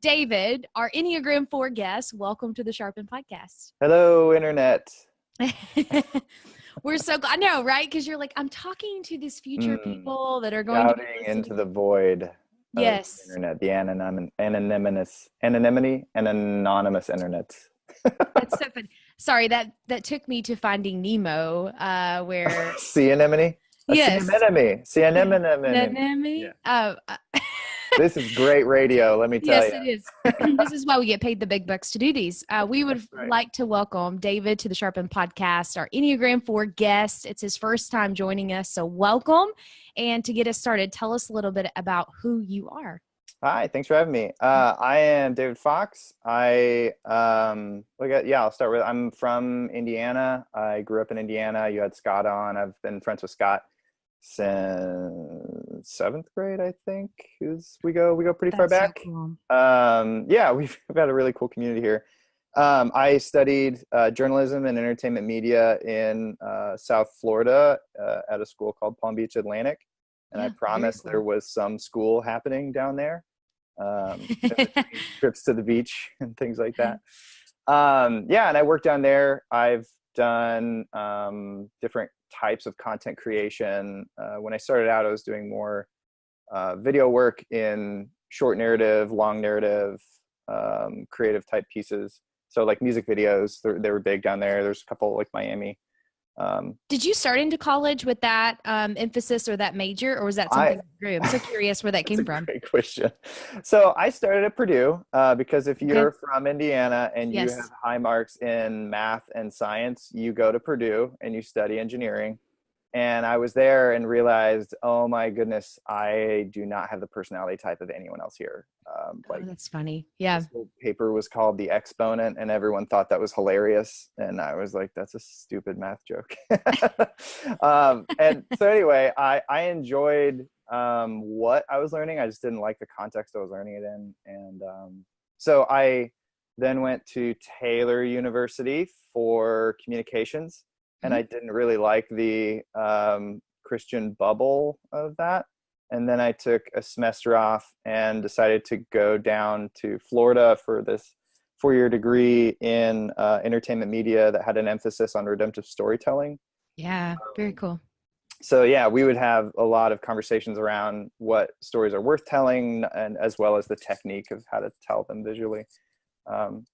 David, our Enneagram 4 guest. Welcome to the Sharpen Podcast. Hello, Internet. We're so glad. I know, right? Because you're like, I'm talking to these future people that are going to be Shouting listening. into the void of Yes. the Internet, the anonymous and anonymous Internet. That's so funny. Sorry, that took me to Finding Nemo, where Sea anemone? yes, Sea anemone. Sea anemone. anemone. Yeah. This is great radio, let me tell Yes, you. it is. This is why we get paid the big bucks to do these. We would like to welcome David to the Sharpen Podcast, our Enneagram 4 guest. It's his first time joining us, so welcome. And to get us started, tell us a little bit about who you are. Hi, thanks for having me. I am David Fox. I'll start with, I'm from Indiana. I grew up in Indiana. You had Scott on. I've been friends with Scott since 7th grade, I think. We go pretty far back. So cool. We've had a really cool community here. I studied journalism and entertainment media in South Florida at a school called Palm Beach Atlantic. And I promised there was some school happening down there. Trips to the beach and things like that. And I worked down there. I've done different types of content creation. When I started out, I was doing more video work in short narrative, long narrative, creative type pieces. So like music videos, they were big down there. There's a couple like Miami. Did you start into college with that emphasis or that major, or was that something you grew? I'm so curious where that came from. Great question. So I started at Purdue because if you're from Indiana and you have high marks in math and science, you go to Purdue and you study engineering. And I was there and realized, oh my goodness, I do not have the personality type of anyone else here. That's funny. Yeah. This little paper was called The Exponent, and everyone thought that was hilarious. And I was like, that's a stupid math joke. And so anyway, I enjoyed what I was learning. I just didn't like the context I was learning it in. And so I then went to Taylor University for communications. And I didn't really like the Christian bubble of that. And then I took a semester off and decided to go down to Florida for this 4-year degree in entertainment media that had an emphasis on redemptive storytelling. Yeah, very cool. So we would have a lot of conversations around what stories are worth telling, and as well as the technique of how to tell them visually.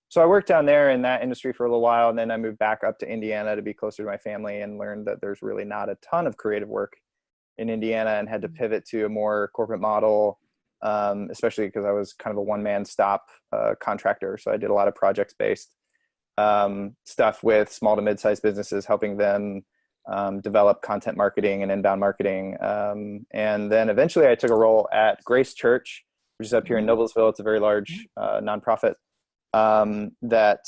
So I worked down there in that industry for a little while, and then I moved back up to Indiana to be closer to my family and learned that there's really not a ton of creative work in Indiana, and had to pivot to a more corporate model, especially because I was kind of a one-man stop contractor. So I did a lot of projects-based stuff with small to mid-sized businesses, helping them develop content marketing and inbound marketing. And then eventually I took a role at Grace Church, which is up here in Noblesville. It's a very large nonprofit. That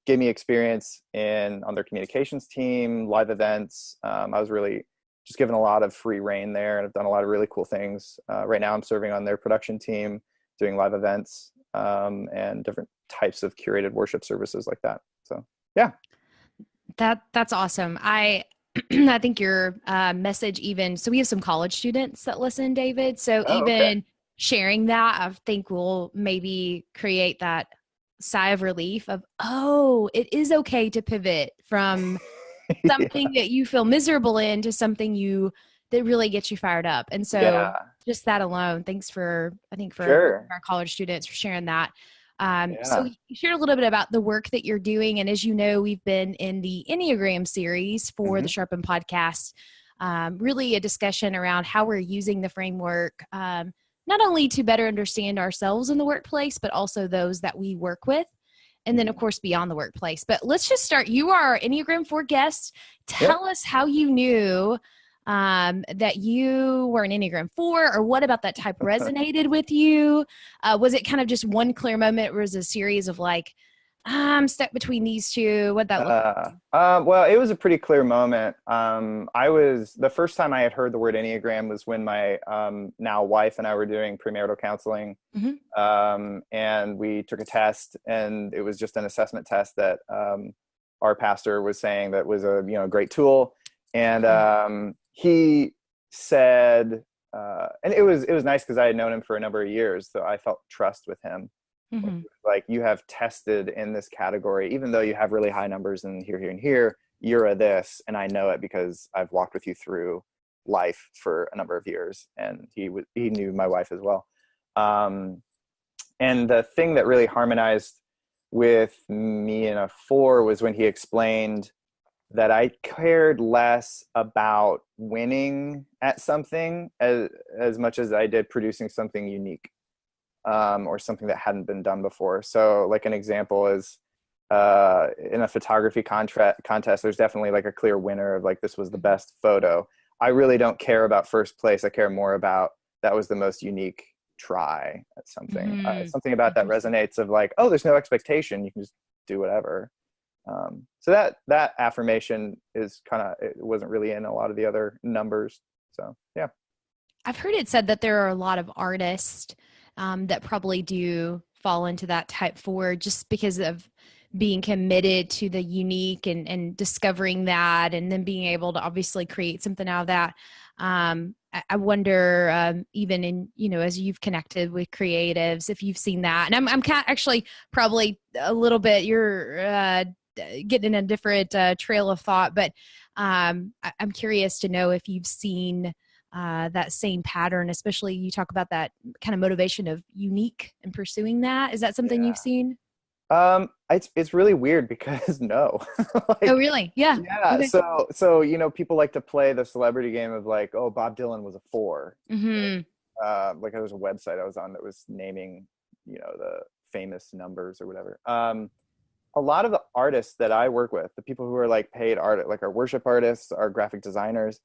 gave me experience on their communications team, live events. I was really just given a lot of free reign there, and I've done a lot of really cool things. Right now I'm serving on their production team, doing live events, and different types of curated worship services like that. So, yeah. That's awesome. I think your message so we have some college students that listen, David. So sharing that, I think will maybe create that sigh of relief of, it is okay to pivot from something that you feel miserable in to something that really gets you fired up. And so just that alone, thanks for our college students for sharing that. So you shared a little bit about the work that you're doing. And as you know, we've been in the Enneagram series for the Sharpen Podcast, really a discussion around how we're using the framework, not only to better understand ourselves in the workplace, but also those that we work with. And then, of course, beyond the workplace. But let's just start. You are our Enneagram 4 guest. Tell us how you knew that you were an Enneagram 4, or what about that type resonated with you? Was it kind of just one clear moment, or was it a series of like, I'm stuck between these two? What'd that look like? Well, it was a pretty clear moment. The first time I had heard the word Enneagram was when my now wife and I were doing premarital counseling. And we took a test, and it was just an assessment test that our pastor was saying that was a great tool. And he said, and it was nice because I had known him for a number of years, so I felt trust with him. Mm-hmm. Like, you have tested in this category, even though you have really high numbers in here, and here, you're a this, and I know it because I've walked with you through life for a number of years, and he knew my wife as well. And the thing that really harmonized with me in a 4 was when he explained that I cared less about winning at something as much as I did producing something unique, or something that hadn't been done before. So like an example is, in a photography contest, there's definitely like a clear winner of like, this was the best photo. I really don't care about first place. I care more about that was the most unique try at something. Something about that resonates of like, oh, there's no expectation. You can just do whatever. So that affirmation is it wasn't really in a lot of the other numbers. So, yeah. I've heard it said that there are a lot of artists that probably do fall into that type 4 just because of being committed to the unique and discovering that, and then being able to obviously create something out of that. I wonder, even in, as you've connected with creatives, if you've seen that. And I'm actually probably a little bit, you're getting in a different trail of thought, but I'm curious to know if you've seen that same pattern, especially you talk about that kind of motivation of unique and pursuing that. Is that something you've seen? It's really weird because no. Like, oh, really? Yeah. Yeah. Okay. So people like to play the celebrity game of like, oh, Bob Dylan was a 4. Mm-hmm. Like, there was a website I was on that was naming, the famous numbers or whatever. A lot of the artists that I work with, the people who are like paid art, like our worship artists, our graphic designers,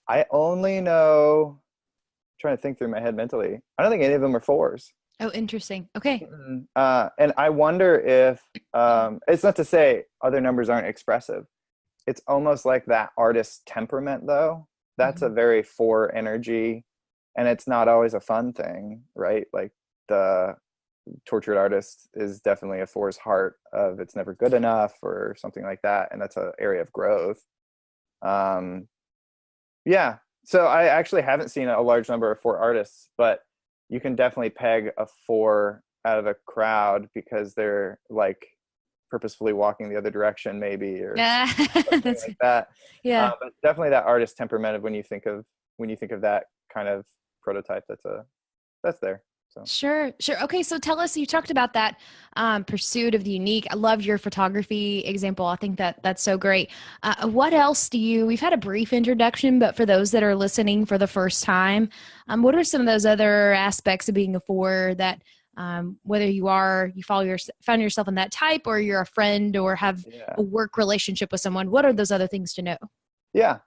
I only know, I'm trying to think through my head mentally, I don't think any of them are 4s. Oh, interesting. Okay. And I wonder if, it's not to say other numbers aren't expressive. It's almost like that artist's temperament, though. That's a very 4 energy, and it's not always a fun thing, right? Like, the tortured artist is definitely a 4's heart of it's never good enough or something like that, and that's an area of growth. Yeah. So I actually haven't seen a large number of 4 artists, but you can definitely peg a 4 out of a crowd because they're like purposefully walking the other direction, maybe, or something like that. Yeah. But definitely that artist temperament of when you think of that kind of prototype, that's there. So. Sure. Okay, so tell us, you talked about that pursuit of the unique. I love your photography example. I think that's so great. What else we've had a brief introduction, but for those that are listening for the first time, what are some of those other aspects of being a 4 that, whether you found yourself in that type, or you're a friend or have a work relationship with someone, what are those other things to know? Yeah.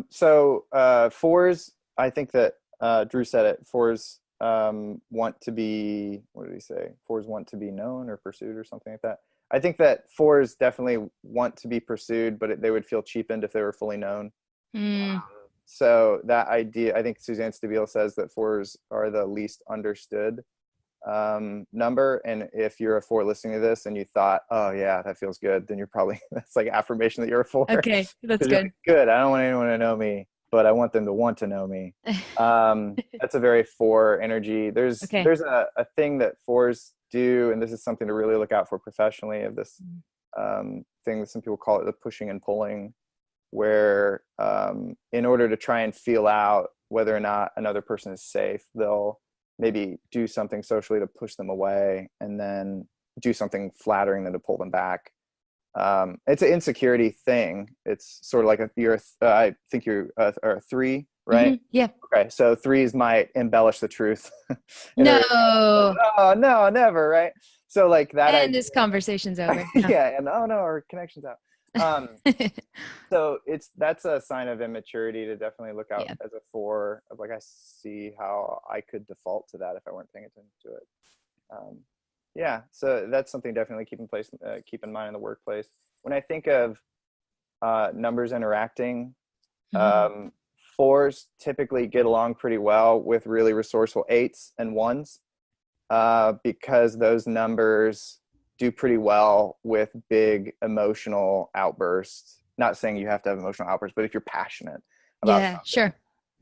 So 4s, I think that Drew said it, 4s want to be, what did he say? 4s want to be known or pursued or something like that. I think that 4s definitely want to be pursued, but they would feel cheapened if they were fully known. So that idea, I think Suzanne Stabile says that 4s are the least understood number. And if you're a 4 listening to this and you thought, oh yeah, that feels good, then you're probably, that's like affirmation that you're a 4. Okay, that's good. Like, good. I don't want anyone to know me, but I want them to want to know me. That's a very 4 energy. There's a thing that 4s do, and this is something to really look out for professionally, of this thing that some people call it the pushing and pulling, where in order to try and feel out whether or not another person is safe, they'll maybe do something socially to push them away, and then do something flattering them to pull them back. It's an insecurity thing. It's sort of like I think you're a 3, right? Mm-hmm. Yeah. Okay. So 3s might embellish the truth. No. Oh, no, never. Right. So like that. And this conversation's over. Yeah. And oh no, our connection's out. So that's a sign of immaturity to definitely look out as a 4 of like, I see how I could default to that if I weren't paying attention to it. Yeah, so that's something definitely keep in mind in the workplace. When I think of numbers interacting, 4s typically get along pretty well with really resourceful 8s and 1s, because those numbers do pretty well with big emotional outbursts. Not saying you have to have emotional outbursts, but if you're passionate about something, sure.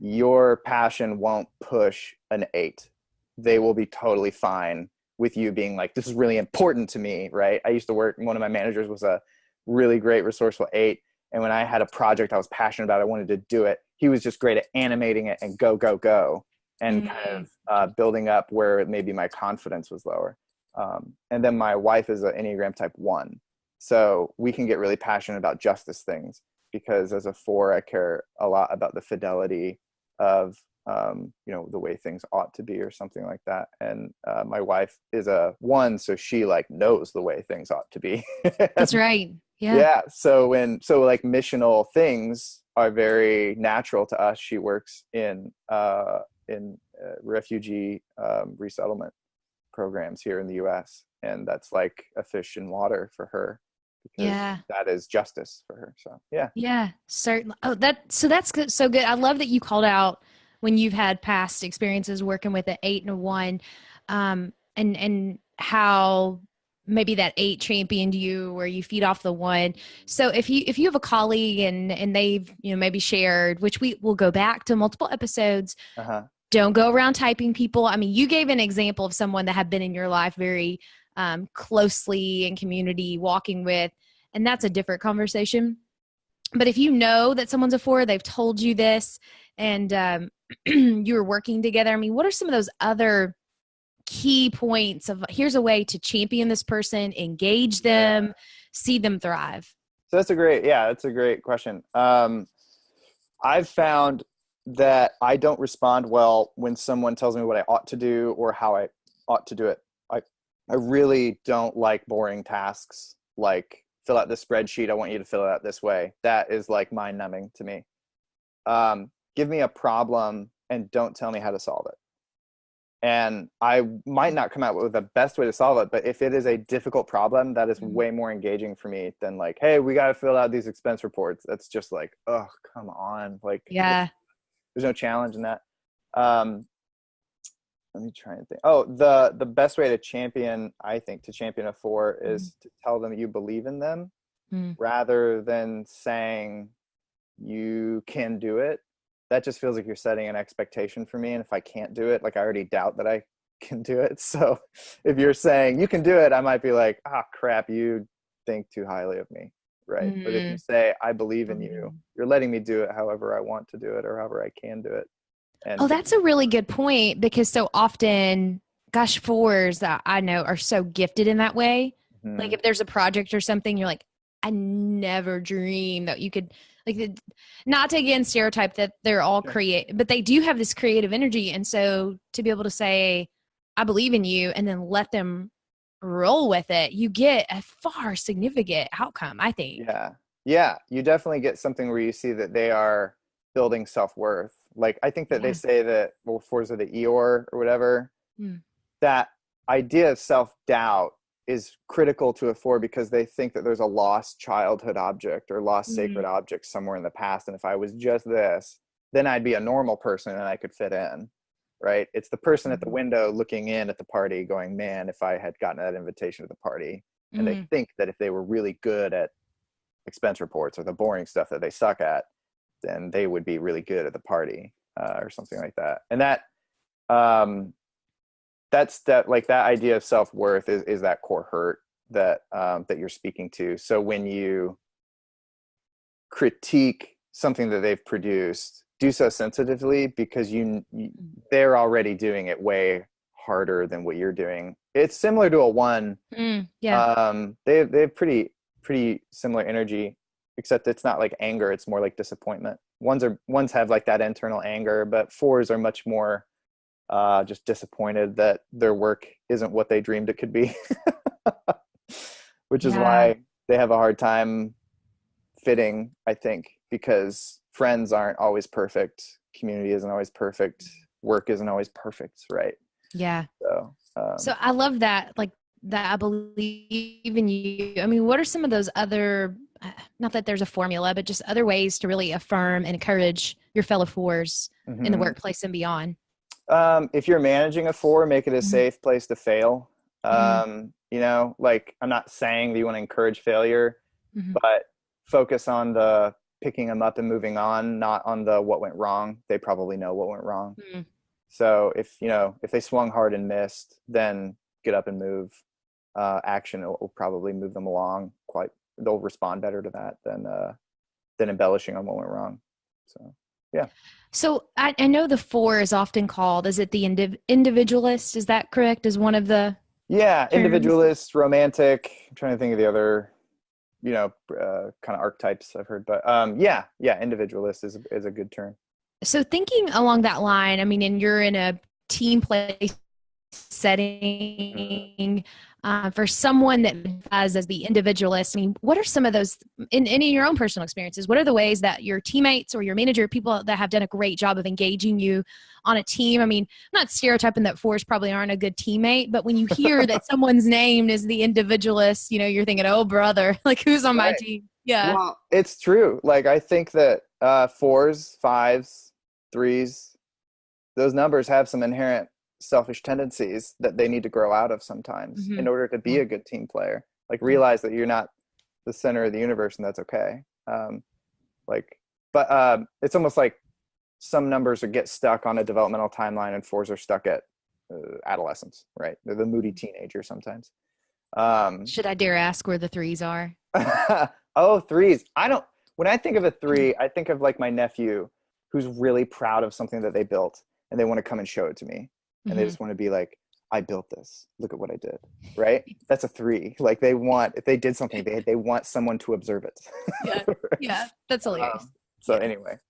your passion won't push an 8. They will be totally fine with you being like, this is really important to me, right? I used to work, one of my managers was a really great, resourceful 8. And when I had a project I was passionate about, I wanted to do it. He was just great at animating it and go, go, go, and kind of building up where maybe my confidence was lower. And then my wife is an Enneagram type 1. So we can get really passionate about justice things, because as a 4, I care a lot about the fidelity of, the way things ought to be or something like that. And my wife is a 1, so she like knows the way things ought to be. That's right. Yeah. Yeah. So like missional things are very natural to us. She works in refugee resettlement programs here in the US, and that's like a fish in water for her, because that is justice for her. So yeah, certainly. That's good. So good. I love that you called out when you've had past experiences working with an 8 and a 1, and how maybe that 8 championed you, where you feed off the 1. So if you have a colleague and they've maybe shared, which we will go back to multiple episodes, don't go around typing people. I mean, you gave an example of someone that had been in your life very closely in community, walking with, and that's a different conversation. But if you know that someone's a 4, they've told you this, and you were working together, I mean, what are some of those other key points of, here's a way to champion this person, engage them, see them thrive? So that's a great question. I've found that I don't respond well when someone tells me what I ought to do or how I ought to do it. I really don't like boring tasks, like fill out this spreadsheet, I want you to fill it out this way. That is like mind numbing to me. Give me a problem and don't tell me how to solve it. And I might not come out with the best way to solve it, but if it is a difficult problem, that is way more engaging for me than like, hey, we got to fill out these expense reports. That's just like, oh, come on. Like, there's no challenge in that. Let me try and think. Oh, the best way to champion a 4 is to tell them you believe in them, rather than saying you can do it. That just feels like you're setting an expectation for me. And if I can't do it, like I already doubt that I can do it. So if you're saying you can do it, I might be like, crap, you think too highly of me. Right. But if you say, I believe in you, you're letting me do it however I want to do it or however I can do it. And that's a really good point, because so often, gosh, 4s that I know are so gifted in that way. Like if there's a project or something, you're like, I never dreamed that you could, like, not to again stereotype that they're all creative, but they do have this creative energy. And so to be able to say, I believe in you, and then let them roll with it, you get a far significant outcome, I think. Yeah. You definitely get something where you see that they are building self-worth. Like, I think that they say that, 4s are the Eeyore or whatever, that idea of self-doubt is critical to a 4, because they think that there's a lost childhood object or lost sacred object somewhere in the past. And if I was just this, then I'd be a normal person and I could fit in, right? It's the person at the window looking in at the party going, man, if I had gotten that invitation to the party. And they think that if they were really good at expense reports or the boring stuff that they suck at, then they would be really good at the party, or something like that. And that idea of self-worth is that core hurt that you're speaking to. So when you critique something that they've produced, do so sensitively, because they're already doing it way harder than what you're doing. It's similar to a 1. They have pretty similar energy, except it's not like anger, it's more like disappointment. Ones have like that internal anger, but 4s are much more just disappointed that their work isn't what they dreamed it could be. Which is why they have a hard time fitting, I think, because friends aren't always perfect, community isn't always perfect, work isn't always perfect, right? So I love that, like, that I believe in you. I mean, what are some of those other, not that there's a formula, but just other ways to really affirm and encourage your fellow 4s in the workplace and beyond? If you're managing a 4, make it a safe place to fail. Like, I'm not saying that you want to encourage failure, but focus on the picking them up and moving on, not on the what went wrong. They probably know what went wrong. Mm. So if they swung hard and missed, then get up and move. Action will probably move them along. They'll respond better to that than embellishing on what went wrong. So yeah. So I know the 4 is often called, is it the individualist? Is that correct? Is one of the terms? Individualist, romantic. I'm trying to think of the other, kind of archetypes I've heard, but individualist is a good term. So thinking along that line, I mean, and you're in a team play setting, for someone that has as the individualist, I mean, what are some of those in your own personal experiences? What are the ways that your teammates or your manager, people that have done a great job of engaging you on a team? I mean, I'm not stereotyping that 4s probably aren't a good teammate, but when you hear that someone's named as the individualist, you're thinking, oh brother, like who's on my team? Yeah. Well, it's true. Like I think that 4s, 5s, 3s, those numbers have some inherent selfish tendencies that they need to grow out of sometimes in order to be a good team player. Like realize that you're not the center of the universe, and that's okay. But it's almost like some numbers get stuck on a developmental timeline, and 4s are stuck at adolescence, right? They're the moody teenager sometimes. Should I dare ask where the 3s are? Oh, 3s. When I think of a 3, I think of like my nephew who's really proud of something that they built and they want to come and show it to me. And they just want to be like, I built this. Look at what I did. Right? That's a 3. Like if they did something, they want someone to observe it. Yeah. Yeah. That's hilarious. Anyway,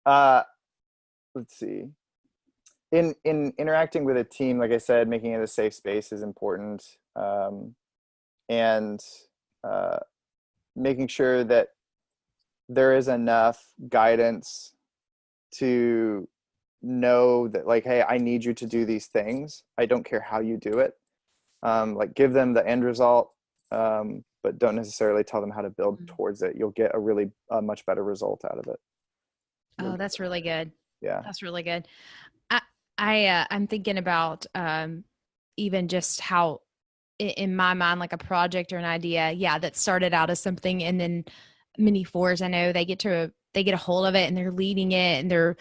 let's see. In interacting with a team, like I said, making it a safe space is important. And making sure that there is enough guidance to know that like, hey, I need you to do these things. I don't care how you do it. Like give them the end result, but don't necessarily tell them how to build towards it. You'll get a much better result out of it. Oh, that's really good. Yeah. That's really good. I'm thinking about even just how in my mind, like a project or an idea, that started out as something, and then many 4s, I know they get a hold of it and they're leading it, and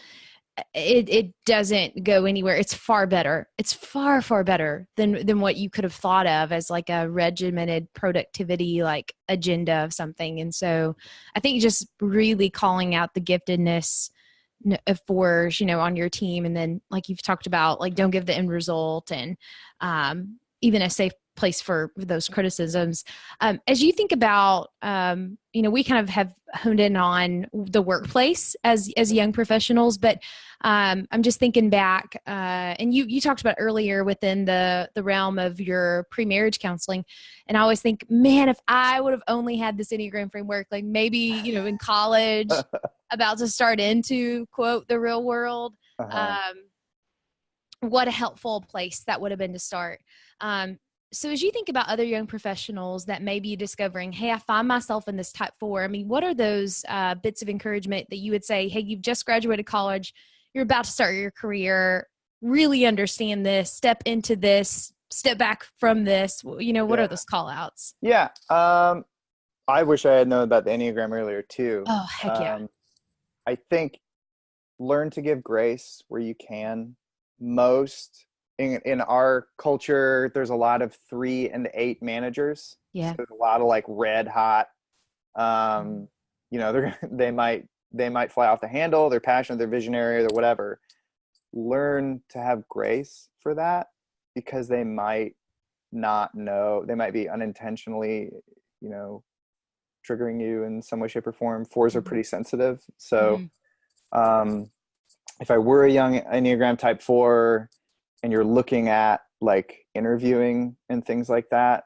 it doesn't go anywhere. It's far better. It's far, far better than what you could have thought of as like a regimented productivity, like agenda of something. And so I think just really calling out the giftedness of 4s, on your team. And then like you've talked about, like, don't give the end result, and even a safe place for those criticisms. As you think about, we kind of have honed in on the workplace as young professionals, but I'm just thinking back, and you talked about earlier within the realm of your pre-marriage counseling. And I always think, man, if I would have only had this Enneagram framework, like maybe, in college, about to start into, quote, the real world, what a helpful place that would have been to start. So as you think about other young professionals that may be discovering, hey, I find myself in this type 4, I mean, what are those bits of encouragement that you would say, hey, you've just graduated college, you're about to start your career, really understand this, step into this, step back from this, what are those call outs? Yeah. I wish I had known about the Enneagram earlier too. Oh, heck yeah. I think learn to give grace where you can. Most in our culture, there's a lot of 3 and 8 managers. Yeah. So there's a lot of like red hot, they might fly off the handle. They're passionate, they're visionary, or whatever. Learn to have grace for that, because they might not know. They might be unintentionally, triggering you in some way, shape, or form. 4s are pretty sensitive. So, if I were a young Enneagram type 4 and you're looking at like interviewing and things like that,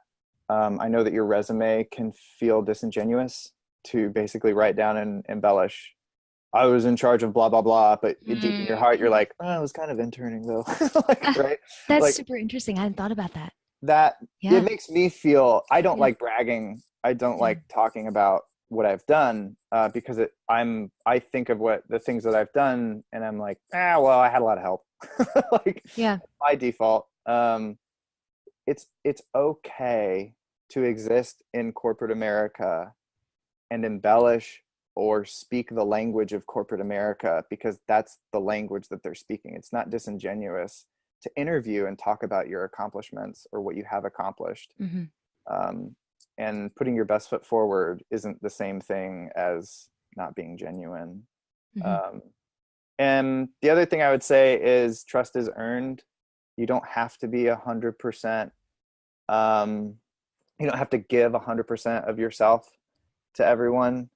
I know that your resume can feel disingenuous to basically write down and embellish, I was in charge of blah, blah, blah. But deep in your heart, you're like, I was kind of interning though. Right? That's like, super interesting. I hadn't thought about that. It makes me feel, I don't like bragging. I don't like talking about what I've done, because I think of the things that I've done, and I'm like, well, I had a lot of help. By default, it's okay to exist in corporate America and embellish or speak the language of corporate America because that's the language that they're speaking. It's not disingenuous to interview and talk about your accomplishments or what you have accomplished. And putting your best foot forward isn't the same thing as not being genuine. And the other thing I would say is trust is earned. You don't have to be 100%. You don't have to give 100% of yourself to everyone.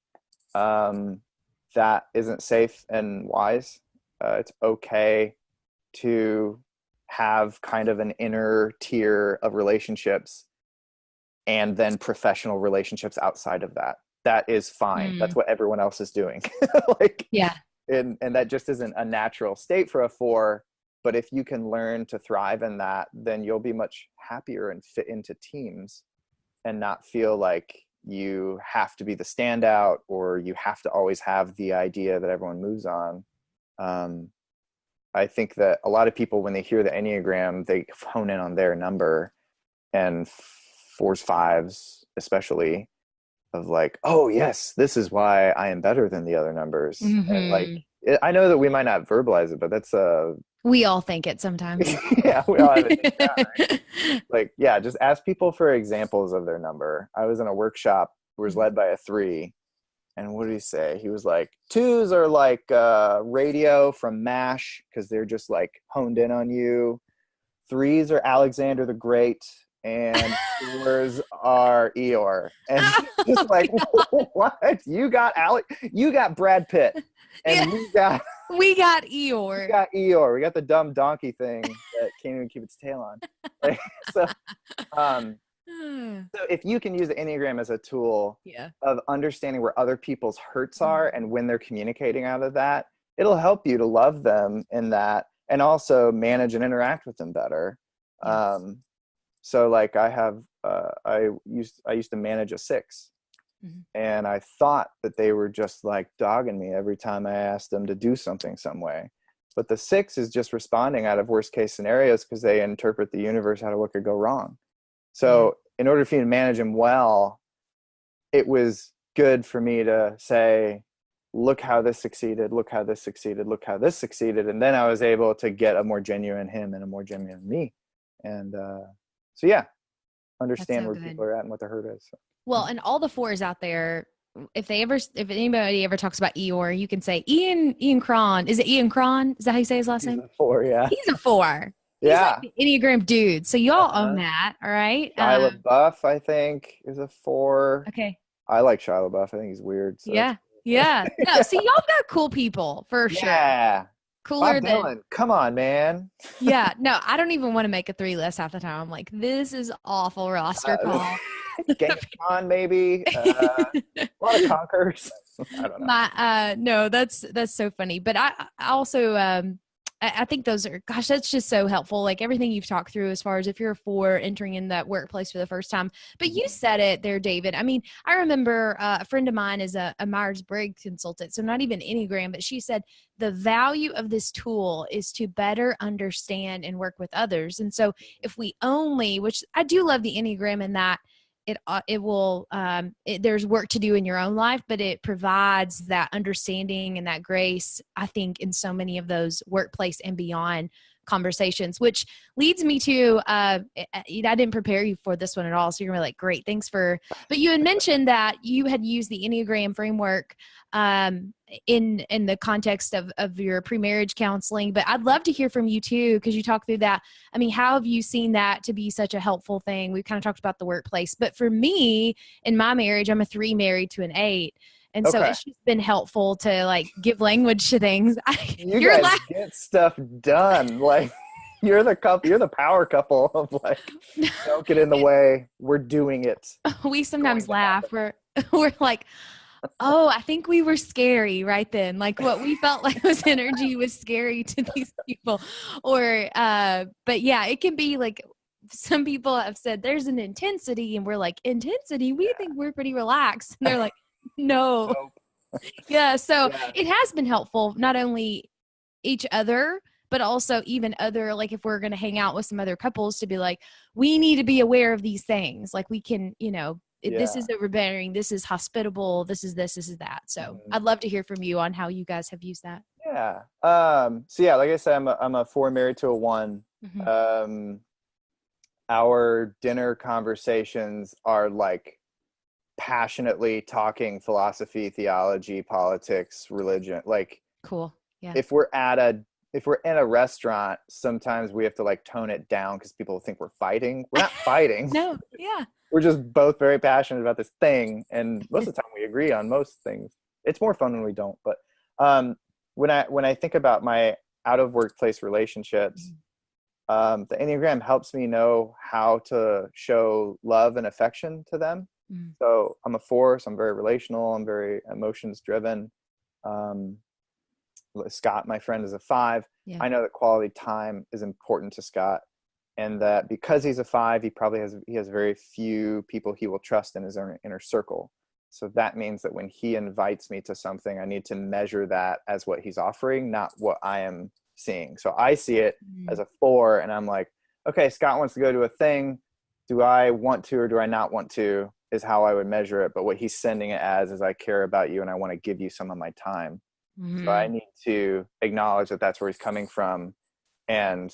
That isn't safe and wise. It's okay to have kind of an inner tier of relationships and then professional relationships outside of that. That is fine. That's what everyone else is doing. Like, yeah. And that just isn't a natural state for a 4. But if you can learn to thrive in that, then you'll be much happier and fit into teams and not feel like you have to be the standout or you have to always have the idea that everyone moves on. I think that a lot of people, when they hear the Enneagram, they hone in on their number, and 4s, 5s, especially, of like, oh yes, this is why I am better than the other numbers. And like, I know that we might not verbalize it, but that's we all think it sometimes. Yeah, we all have it down, right? Like, yeah, just ask people for examples of their number. I was in a workshop who was led by a 3, and what did he say? He was like, 2s are like radio from MASH because they're just like honed in on you. 3s are Alexander the Great, and 4s are Eeyore. And just like, what? You got Brad Pitt, and we got Eeyore. We got Eeyore. We got the dumb donkey thing that can't even keep its tail on. Like, so if you can use the Enneagram as a tool of understanding where other people's hurts are and when they're communicating out of that, it'll help you to love them in that and also manage and interact with them better. So like I used to manage a 6. And I thought that they were just like dogging me every time I asked them to do something some way. But the 6 is just responding out of worst case scenarios because they interpret the universe how to what could go wrong. So in order for you to manage them well, it was good for me to say, look how this succeeded, look how this succeeded, look how this succeeded. And then I was able to get a more genuine him and a more genuine me. And so yeah, understand where people are at and what their hurt is. So. Well, and all the 4s out there, if anybody ever talks about Eeyore, you can say Ian Cron. Is it Ian Cron? Is that how you say his last name? He's a 4, yeah. He's a 4. He's like the Enneagram dude. So y'all own that, all right? Shia LaBeouf, I think, is a 4. Okay. I like Shia LaBeouf. I think he's weird. So yeah. No, see, y'all got cool people for sure. Yeah. Cooler Bob Dylan, come on, man. Yeah. No, I don't even want to make a 3 list half the time. I'm like, this is awful roster call. Game on, maybe. A lot of conkers. I don't know. No, that's so funny. But I also I think those are, gosh, that's just so helpful. Like everything you've talked through as far as if you're a 4 entering in that workplace for the first time. But you said it there, David. I mean, I remember a friend of mine is a Myers-Briggs consultant, so not even Enneagram, but she said the value of this tool is to better understand and work with others. And so if we only, which I do love the Enneagram in that, it will there's work to do in your own life, but it provides that understanding and that grace, I think, in so many of those workplace and beyond conversations, which leads me to I didn't prepare you for this one at all, so you're gonna be like, great, thanks for, but you had mentioned that you had used the Enneagram framework in the context of your pre-marriage counseling, but I'd love to hear from you too, because you talked through that. I mean, how have you seen that to be such a helpful thing? We've kind of talked about the workplace, but for me, in my marriage, I'm a 3 married to an 8. And so it's just been helpful to like give language to things. You guys get stuff done. Like you're the couple, you're the power couple of like, don't get in the way. We're doing it. We sometimes laugh. We're like, oh, I think we were scary right then. Like what we felt like was energy was scary to these people. Or, but yeah, it can be like, some people have said there's an intensity and we're like, intensity? We think we're pretty relaxed. And they're like, no. Yeah. So it has been helpful, not only each other, but also even other, like if we're going to hang out with some other couples to be like, we need to be aware of these things. Like we can, this Yeah. is overbearing, this is hospitable, this is this is that. So Mhm. I'd love to hear from you on how you guys have used that. Yeah. So yeah, like I said, I'm a 4 married to a 1. Hmm. Um, our dinner conversations are like passionately talking philosophy, theology, politics, religion. Like Cool. Yeah. if we're at a if we're in a restaurant, sometimes we have to like tone it down because people think we're fighting. We're not fighting. No. Yeah. We're just both very passionate about this thing, and most of the time we agree on most things. It's more fun when we don't. But um, when I think about my out of workplace relationships, the Enneagram helps me know how to show love and affection to them. Mm. So I'm a 4, so I'm very relational. I'm very emotions driven. Um, Scott, my friend, is a 5. Yeah. I know that quality time is important to Scott, and that because he's a 5, he has very few people he will trust in his inner circle. So that means that when he invites me to something, I need to measure that as what he's offering, not what I am seeing. So I see it as a 4, and I'm like, okay, Scott wants to go to a thing. Do I want to or do I not want to? Is how I would measure it. But what he's sending it as is I care about you and I want to give you some of my time. So I Mm-hmm. need to acknowledge that that's where he's coming from. And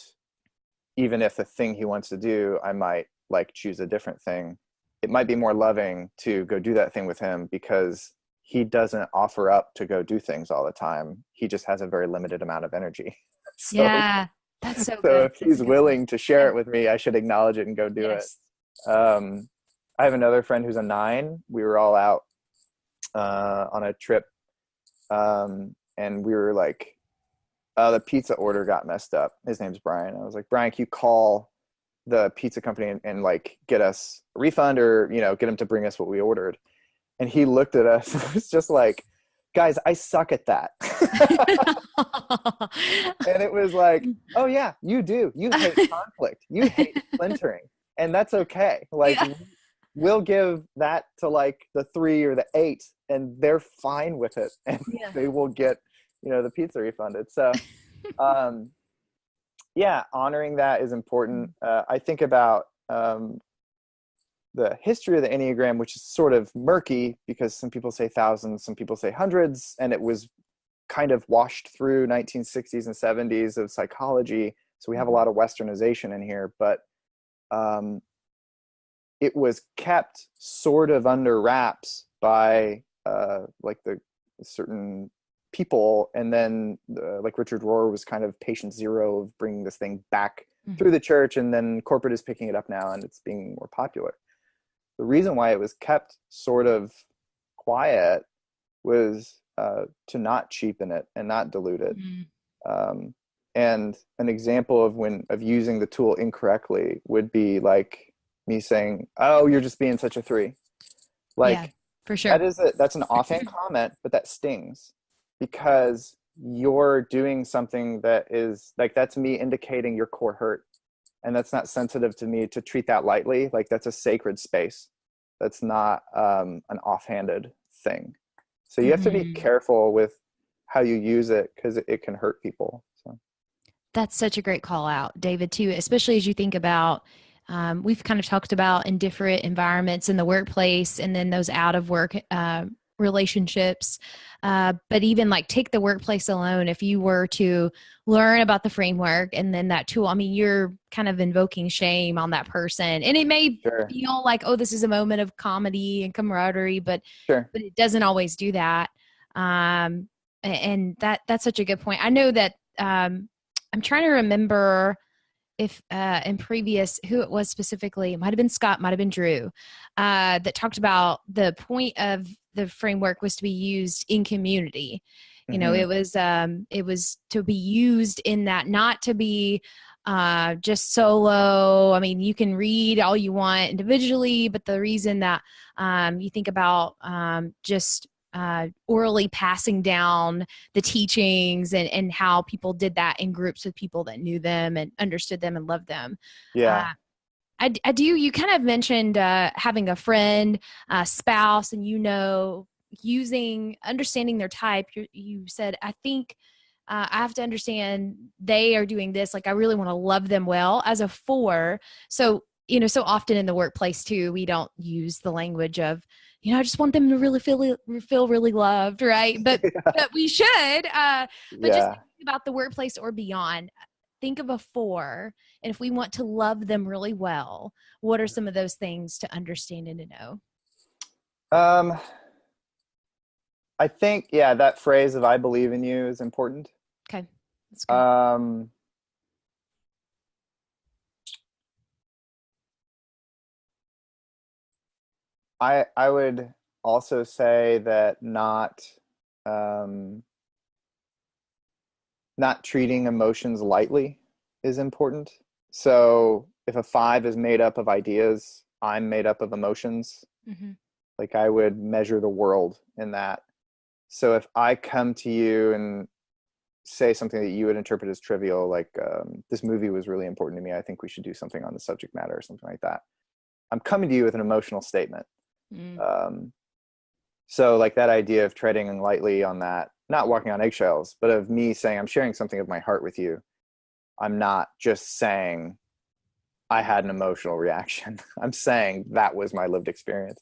even if the thing he wants to do, I might like choose a different thing. It might be more loving to go do that thing with him because he doesn't offer up to go do things all the time. He just has a very limited amount of energy. So, Yeah. That's so so good. if That's a he's good point. willing to share Yeah. it with me, I should acknowledge it and go do it. Yes. Um, I have another friend who's a 9. We were all out on a trip, and we were like, the pizza order got messed up. His name's Brian. I was like, Brian, can you call the pizza company and like get us a refund or, get them to bring us what we ordered? And he looked at us and was just like, guys, I suck at that. And it was like, oh yeah, you do. You hate conflict. You hate splintering. And that's okay. Like, Yeah. we'll give that to like the 3 or the 8 and they're fine with it. And Yeah. they will get, the pizza refunded. So, um, yeah, honoring that is important. I think about the history of the Enneagram, which is sort of murky because some people say thousands, some people say hundreds, and it was kind of washed through 1960s and 70s of psychology. So we have a lot of westernization in here, but it was kept sort of under wraps by like the certain people, and then like Richard Rohr was kind of patient zero of bringing this thing back through the church, and then corporate is picking it up now and it's being more popular. The reason why it was kept sort of quiet was to not cheapen it and not dilute it. And an example of using the tool incorrectly would be like me saying, "Oh, you're just being such a 3." Yeah, Like for sure. that's an offhand comment, but that stings because you're doing something that is like, that's me indicating your core hurt. And that's not sensitive to me to treat that lightly. Like, that's a sacred space. That's not an offhanded thing. So you have to be careful with how you use it because it can hurt people. So That's such a great call out, David, too, especially as you think about, we've kind of talked about in different environments in the workplace and then those out of work relationships. But even like take the workplace alone, if you were to learn about the framework and then that tool, I mean, you're kind of invoking shame on that person. And it may sure, feel like, oh, this is a moment of comedy and camaraderie, but sure, it doesn't always do that. And that's such a good point. I know that I'm trying to remember if in previous who it was specifically. It might have been Scott, might have been Drew, that talked about the point of the framework was to be used in community. You know, mm-hmm. it was to be used in that, not to be just solo. I mean, you can read all you want individually, but the reason that you think about just orally passing down the teachings and how people did that in groups with people that knew them and understood them and loved them. Uh, Yeah, I do. You kind of mentioned having a friend, spouse, and understanding their type. You said, I think I have to understand they are doing this. Like, I really want to love them well as a 4. So so often in the workplace too, we don't use the language of, I just want them to really feel really loved, right? But we should. But just Yeah. thinking about the workplace or beyond, think of a 4, and if we want to love them really well, what are some of those things to understand and to know? Um, I think, yeah, that phrase of "I believe in you" is important. Okay, that's good. Um, I would also say that um, not treating emotions lightly is important. So if a 5 is made up of ideas, I'm made up of emotions. Mm-hmm. Like I would measure the world in that. So if I come to you and say something that you would interpret as trivial, like this movie was really important to me, I think we should do something on the subject matter or something like that. I'm coming to you with an emotional statement. Mm. Um, so like that idea of treading lightly on that, not walking on eggshells, but of me saying I'm sharing something of my heart with you. I'm not just saying I had an emotional reaction. I'm saying that was my lived experience.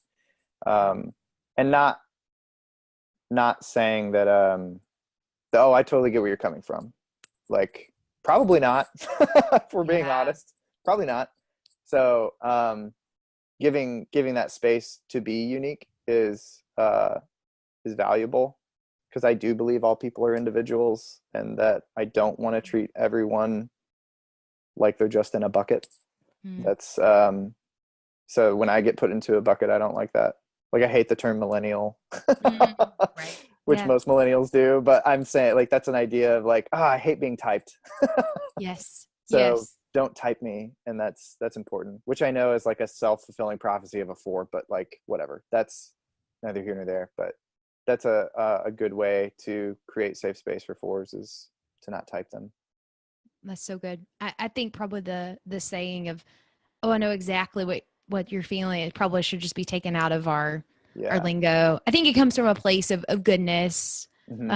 And not saying that oh, I totally get where you're coming from. Like probably not. If we're being Yeah. honest, probably not. So giving that space to be unique is valuable, because I do believe all people are individuals, and that I don't want to treat everyone like they're just in a bucket. Mm. That's so when I get put into a bucket, I don't like that. Like I hate the term millennial, Mm. Right. which Yeah. most millennials do, but I'm saying like that's an idea of like, I hate being typed. Yes. So Yes. don't type me, and that's important, which I know is like a self-fulfilling prophecy of a 4, but like whatever. That's neither here nor there, but that's a good way to create safe space for 4s is to not type them. That's so good. I think probably the saying of, "Oh, I know exactly what you're feeling," it probably should just be taken out of our Yeah. lingo. I think it comes from a place of goodness, Hmm.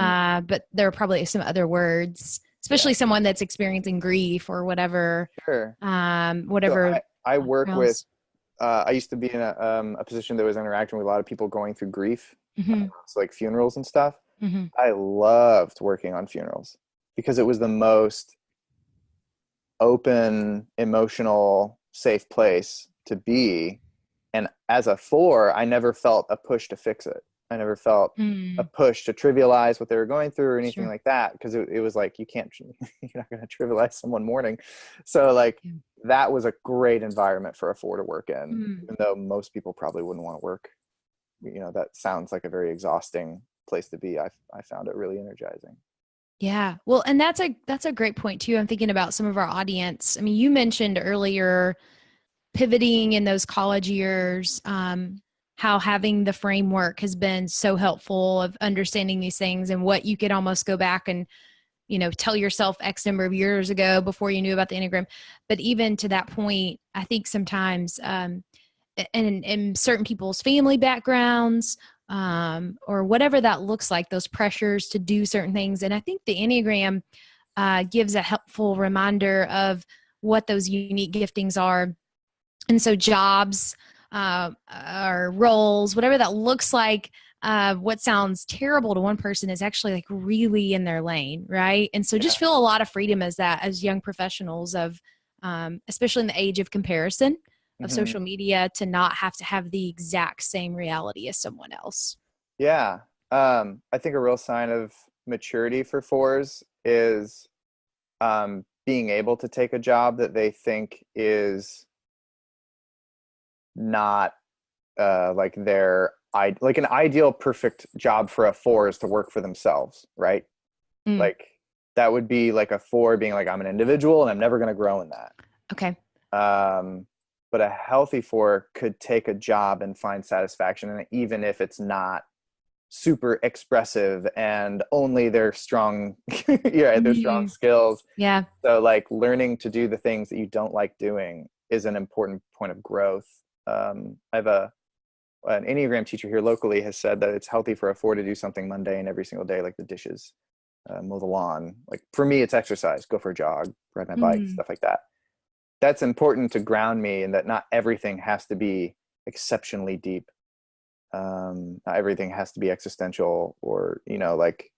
but there are probably some other words, Yeah. especially someone that's experiencing grief or whatever, Sure. So whatever I work with else. I used to be in a position that was interacting with a lot of people going through grief, Mm-hmm, so like funerals and stuff. mm-hmm, I loved working on funerals because it was the most open, emotional, safe place to be. And as a 4, I never felt a push to fix it. I never felt a mm, push to trivialize what they were going through or anything sure. like that, because it was like, you can't, you're not going to trivialize someone mourning. So like Yeah. that was a great environment for a 4 to work in, Mm. even though most people probably wouldn't want to work. That sounds like a very exhausting place to be. I found it really energizing. Yeah. Well, and that's a great point too. I'm thinking about some of our audience. I mean, you mentioned earlier pivoting in those college years, how having the framework has been so helpful of understanding these things and what you could almost go back and, tell yourself X number of years ago before you knew about the Enneagram. But even to that point, I think sometimes, in certain people's family backgrounds, or whatever that looks like, those pressures to do certain things. And I think the Enneagram gives a helpful reminder of what those unique giftings are. And so jobs, or roles, whatever that looks like, what sounds terrible to one person is actually like really in their lane, right? And so Yeah. just feel a lot of freedom as young professionals of, especially in the age of comparison of Hmm. social media, to not have to have the exact same reality as someone else. Yeah. I think a real sign of maturity for 4s is being able to take a job that they think is not like like an ideal perfect job for a 4 is to work for themselves, right? Mm, Like that would be like a 4 being like, I'm an individual and I'm never going to grow in that. okay. um but a healthy 4 could take a job and find satisfaction in it, even if it's not super expressive and only their strong their strong Mm, skills. yeah. So like learning to do the things that you don't like doing is an important point of growth. I have an Enneagram teacher here locally has said that it's healthy for a 4 to do something mundane every single day, like the dishes, mow the lawn. Like for me, it's exercise, go for a jog, ride my bike, Mm, stuff like that. that's important to ground me, and that not everything has to be exceptionally deep. Not everything has to be existential, or, like,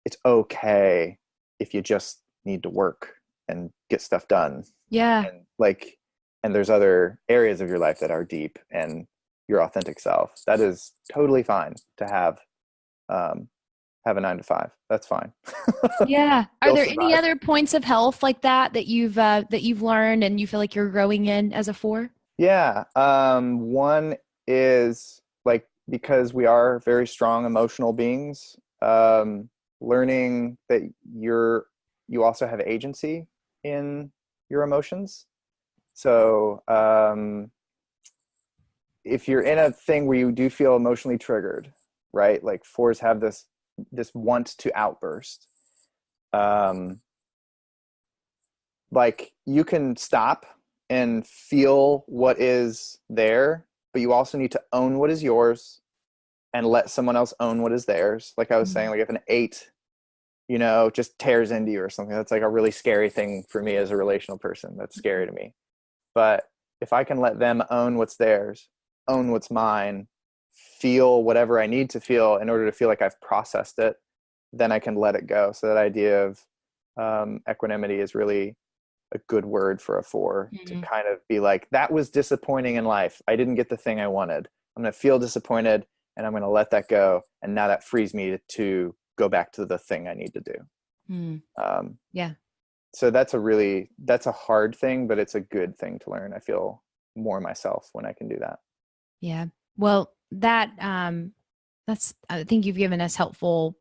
it's okay if you just need to work and get stuff done. Yeah. And like, and there's other areas of your life that are deep and your authentic self. That is totally fine to have a 9 to 5. That's fine. Yeah. Are You'll there any survive. other points of health like that you've learned and you feel like you're growing in as a 4? Yeah. One is, like, because we are very strong emotional beings, learning that you also have agency in your emotions. So, if you're in a thing where you do feel emotionally triggered, right? Like, 4s have this want to outburst. Um, like, you can stop and feel what is there, but you also need to own what is yours and let someone else own what is theirs. Like I was saying, like, if an 8, just tears into you or something, that's like a really scary thing for me as a relational person. That's scary to me. But if I can let them own what's theirs, own what's mine, feel whatever I need to feel in order to feel like I've processed it, then I can let it go. So that idea of equanimity is really a good word for a 4, to Mm-hmm. kind of be like, that was disappointing in life. I didn't get the thing I wanted. I'm going to feel disappointed, and I'm going to let that go. And now that frees me to go back to the thing I need to do. Mm. Yeah. So that's a hard thing, but it's a good thing to learn. I feel more myself when I can do that. Yeah. Well, that's, I think you've given us helpful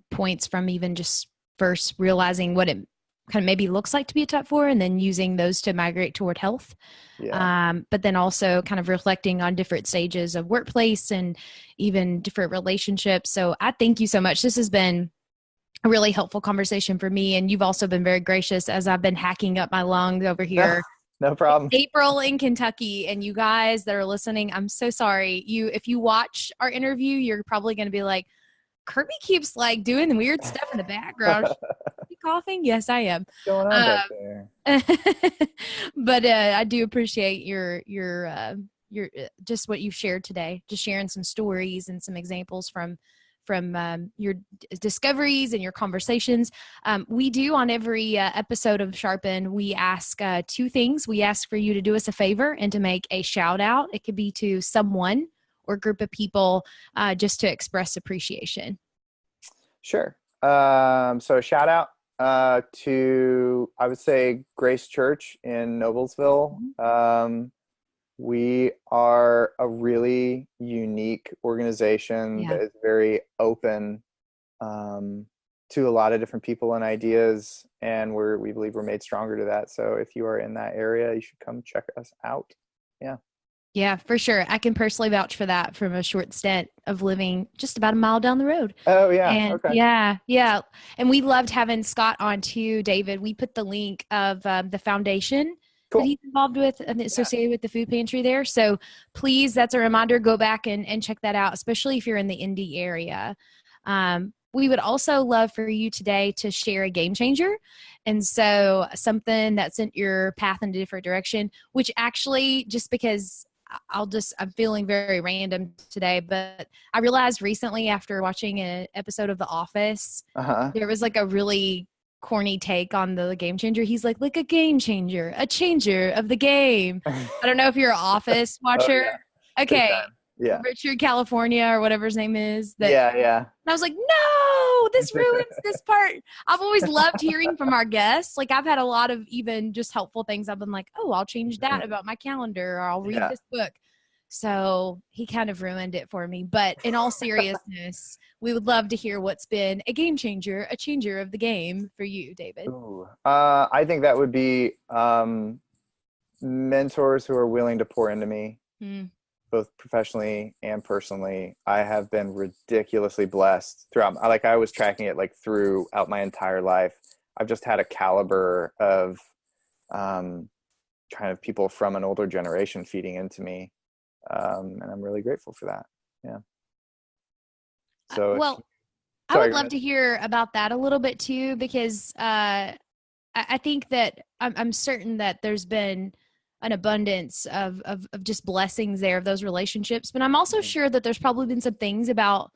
points from even just first realizing what it kind of maybe looks like to be a type 4 and then using those to migrate toward health. Yeah. But then also kind of reflecting on different stages of workplace and even different relationships. So I thank you so much. This has been a really helpful conversation for me. And you've also been very gracious as I've been hacking up my lungs over No, here. no problem. April in Kentucky, and you guys that are listening, I'm so sorry. If you watch our interview, you're probably going to be like, Kirby keeps like doing the weird stuff in the background. Is she coughing? Yes, I am. What's going on back there? But I do appreciate your just what you've shared today. Just sharing some stories and some examples from your discoveries and your conversations. We do on every episode of Sharpen, we ask 2 things. We ask for you to do us a favor and to make a shout out. It could be to someone or group of people just to express appreciation. Sure. So a shout out to, I would say, Grace Church in Noblesville. We are a really unique organization Yeah. that is very open to a lot of different people and ideas, and we believe we're made stronger to that. So if you are in that area, you should come check us out. Yeah. Yeah, for sure. I can personally vouch for that from a short stint of living just about a mile down the road. Oh yeah. And Okay. yeah, yeah. And we loved having Scott on too, David. We put the link of the foundation that Cool. he's involved with and Yeah. associated with the food pantry there. So please, that's a reminder, go back and check that out, especially if you're in the Indy area. We would also love for you today to share a game changer. And so something that sent your path in a different direction, which actually, just because I'm feeling very random today, but I realized recently after watching an episode of The Office, Uh-huh. there was like a really corny take on the game changer. He's like a game changer, a changer of the game. I don't know if you're an Office Oh watcher. yeah. Big Okay. time. Yeah. Richard California or whatever his name is that Yeah, yeah. and I was like, no, this ruins this part. I've always loved hearing from our guests. Like I've had a lot of even just helpful things. I've been like, oh, I'll change that about my calendar or I'll read Yeah. this book. So he kind of ruined it for me. But in all seriousness, we would love to hear what's been a game changer, a changer of the game for you, David. Ooh. I think that would be mentors who are willing to pour into me, Mm. both professionally and personally. I have been ridiculously blessed throughout. Like, I was tracking it like throughout my entire life. I've just had a caliber of kind of people from an older generation feeding into me, and I'm really grateful for that. Yeah. So, Well, I sorry, would go love ahead. to hear about that a little bit too, because I think that I'm certain that there's been an abundance of just blessings there of those relationships. But I'm also Mhm. sure that there's probably been some things about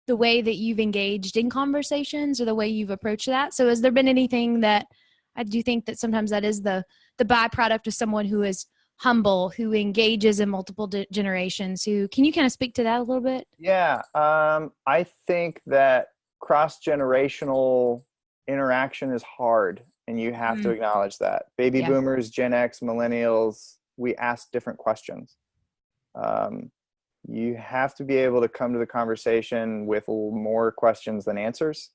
the way that you've engaged in conversations or the way you've approached that. So has there been anything that I do think that sometimes that is the byproduct of someone who is humble, who engages in multiple generations, who can you kind of speak to that a little bit? Yeah, I think that cross-generational interaction is hard, and you have to Mm, acknowledge that. Baby yeah. boomers, Gen X, millennials, we ask different questions. Um, you have to be able to come to the conversation with more questions than answers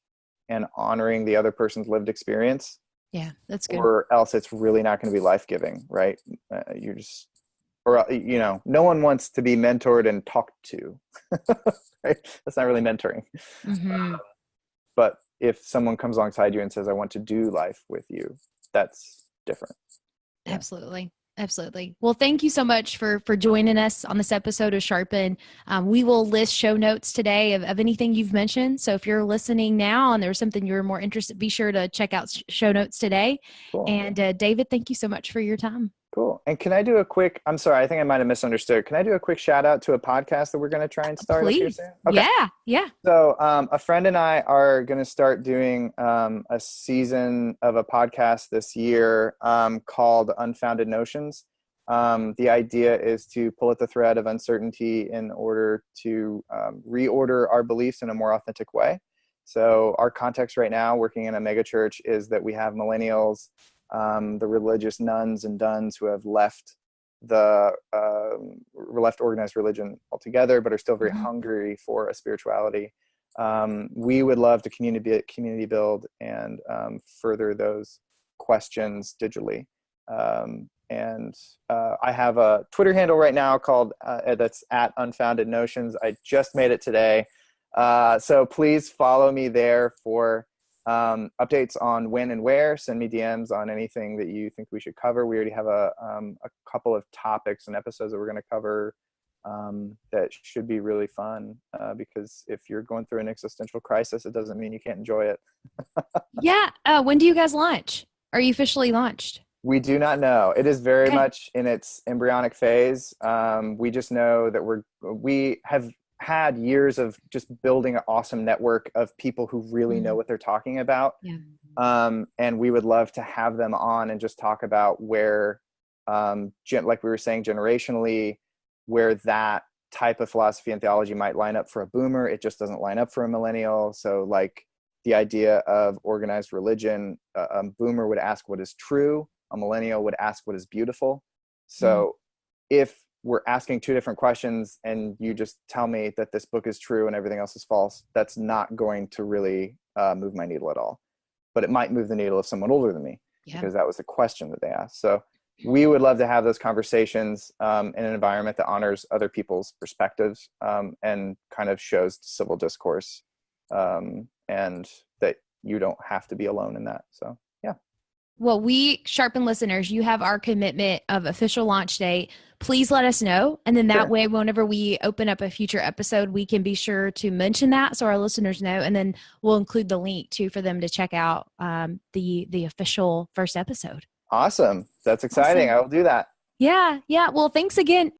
and honoring the other person's lived experience, Yeah, that's good. or else it's really not going to be life-giving, right? You're just, or no one wants to be mentored and talked to. Right? That's not really mentoring. Mhm. But if someone comes alongside you and says, I want to do life with you, that's different. Yeah. Absolutely. Absolutely. Well, thank you so much for joining us on this episode of Sharpen. We will list show notes today of anything you've mentioned. So if you're listening now and there's something you're more interested, be sure to check out show notes today. Cool. And David, thank you so much for your time. Cool. And can I do a quick, I'm sorry, I think I might have misunderstood. Can I do a quick shout out to a podcast that we're going to try and start up here Please. soon? Okay. Yeah. Yeah. So a friend and I are going to start doing a season of a podcast this year called Unfounded Notions. The idea is to pull at the thread of uncertainty in order to reorder our beliefs in a more authentic way. So our context right now, working in a megachurch, is that we have millennials, the religious nuns and duns who have left left organized religion altogether, but are still very Mhm. hungry for a spirituality. We would love to community build and further those questions digitally. And I have a Twitter handle right now called that's at Unfounded Notions. I just made it today. So please follow me there for updates on when and where. Send me DMs on anything that you think we should cover. We already have a couple of topics and episodes that we're going to cover that should be really fun because if you're going through an existential crisis, it doesn't mean you can't enjoy it. Yeah. When do you guys launch? Are you officially launched? We do not know. It is very Okay. much in its embryonic phase. We just know that we have had years of just building an awesome network of people who really know Mm, what they're talking about. yeah. And we would love to have them on and just talk about where, like we were saying, generationally, where that type of philosophy and theology might line up for a boomer. It just doesn't line up for a millennial. So like the idea of organized religion, a boomer would ask what is true. A millennial would ask what is beautiful. Mm, So if we're asking two different questions and you just tell me that this book is true and everything else is false, that's not going to really move my needle at all. But it might move the needle of someone older than me yeah. because that was the question that they asked. So we would love to have those conversations in an environment that honors other people's perspectives and kind of shows civil discourse and that you don't have to be alone in that. So yeah. Well, we Sharpen listeners, you have our commitment of official launch date. Please let us know. And then that Sure. way, whenever we open up a future episode, we can be sure to mention that so our listeners know. And then we'll include the link too for them to check out the official first episode. Awesome. That's exciting. Awesome. I will do that. Yeah. Yeah. Well, thanks again.